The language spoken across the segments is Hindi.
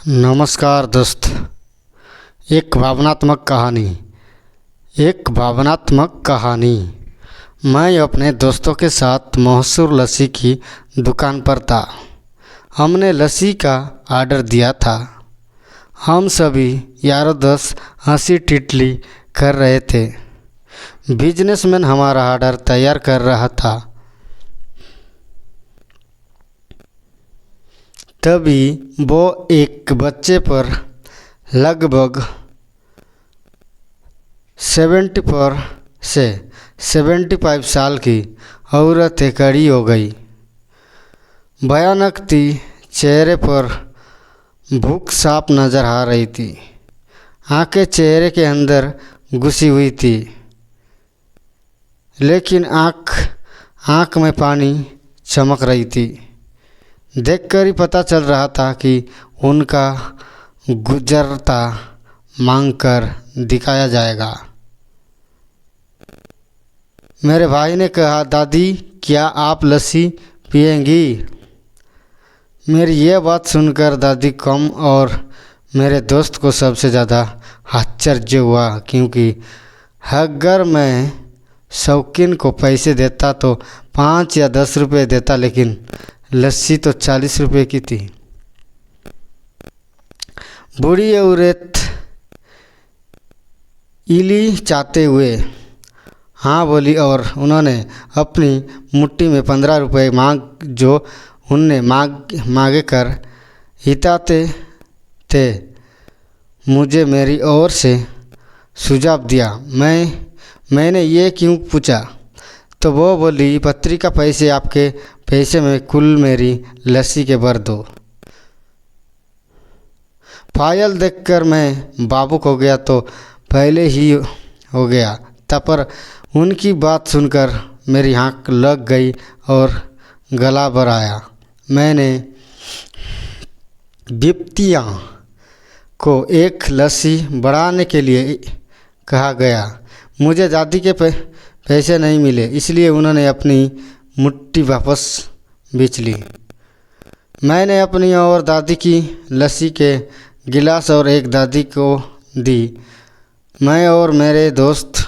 नमस्कार दोस्त। एक भावनात्मक कहानी। मैं अपने दोस्तों के साथ मशहूर लस्सी की दुकान पर था। हमने लस्सी का ऑर्डर दिया था। हम सभी यारों दोस्त हंसी टिटली कर रहे थे। बिजनेसमैन हमारा ऑर्डर तैयार कर रहा था। तभी वो एक बच्चे पर लगभग 74 से 75 साल की औरत खड़ी हो गई। भयानक थी, चेहरे पर भूख साफ नजर आ रही थी। आंखें चेहरे के अंदर घुसी हुई थी, लेकिन आंख में पानी चमक रही थी। देखकर ही पता चल रहा था कि उनका गुजरता मांग कर दिखाया जाएगा। मेरे भाई ने कहा, दादी क्या आप लस्सी पिएंगी? मेरी यह बात सुनकर दादी कम और मेरे दोस्त को सबसे ज़्यादा आश्चर्य हुआ, क्योंकि अगर मैं शौकीन को पैसे देता तो 5 या 10 रुपये देता, लेकिन लस्सी तो 40 रुपये की थी। बूढ़ी औरत इली चाहते हुए हाँ बोली और उन्होंने अपनी मुट्ठी में 15 रुपये मांगे कर हिताते थे मुझे मेरी ओर से सुझाव दिया। मैंने ये क्यों पूछा तो वो बोली, पत्रिका पैसे आपके पैसे में कुल मेरी लस्सी के भर दो। फाइल देखकर मैं भावुक हो गया तो पहले ही हो गया था, पर उनकी बात सुनकर मेरी आँख लग गई और गला भर आया। मैंने बिप्तिया को एक लस्सी बढ़ाने के लिए कहा गया। मुझे दादी के पैसे नहीं मिले, इसलिए उन्होंने अपनी मुट्ठी वापस बेच ली। मैंने अपनी और दादी की लस्सी के गिलास और एक दादी को दी। मैं और मेरे दोस्त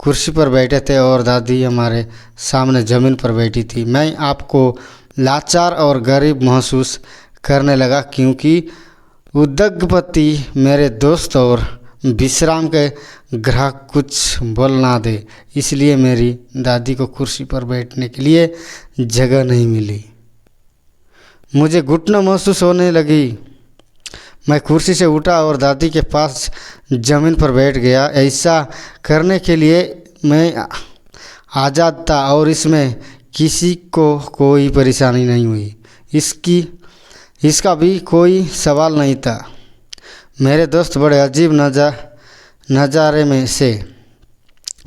कुर्सी पर बैठे थे और दादी हमारे सामने ज़मीन पर बैठी थी। मैं आपको लाचार और गरीब महसूस करने लगा, क्योंकि उद्योगपति मेरे दोस्त और विश्राम के ग्राहक कुछ बोल ना दे, इसलिए मेरी दादी को कुर्सी पर बैठने के लिए जगह नहीं मिली। मुझे घुटन महसूस होने लगी। मैं कुर्सी से उठा और दादी के पास ज़मीन पर बैठ गया। ऐसा करने के लिए मैं आज़ाद था और इसमें किसी को कोई परेशानी नहीं हुई। इसका भी कोई सवाल नहीं था। मेरे दोस्त बड़े अजीब नज़ारे में से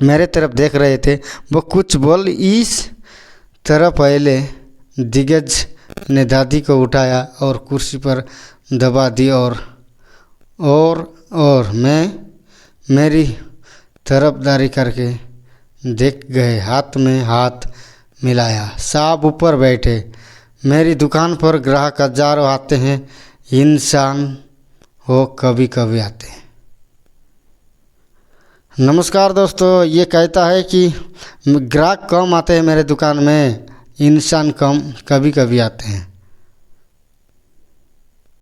मेरे तरफ देख रहे थे। वो कुछ बोल इस तरह पहले दिग्गज ने दादी को उठाया और कुर्सी पर दबा दी और मेरी तरफदारी करके देख गए। हाथ में हाथ मिलाया। साहब ऊपर बैठे। मेरी दुकान पर ग्राहक हजारों आते हैं, इंसान वो कभी कभी आते हैं। नमस्कार दोस्तों, ये कहता है कि ग्राहक कम आते हैं मेरे दुकान में, इंसान कभी कभी आते हैं।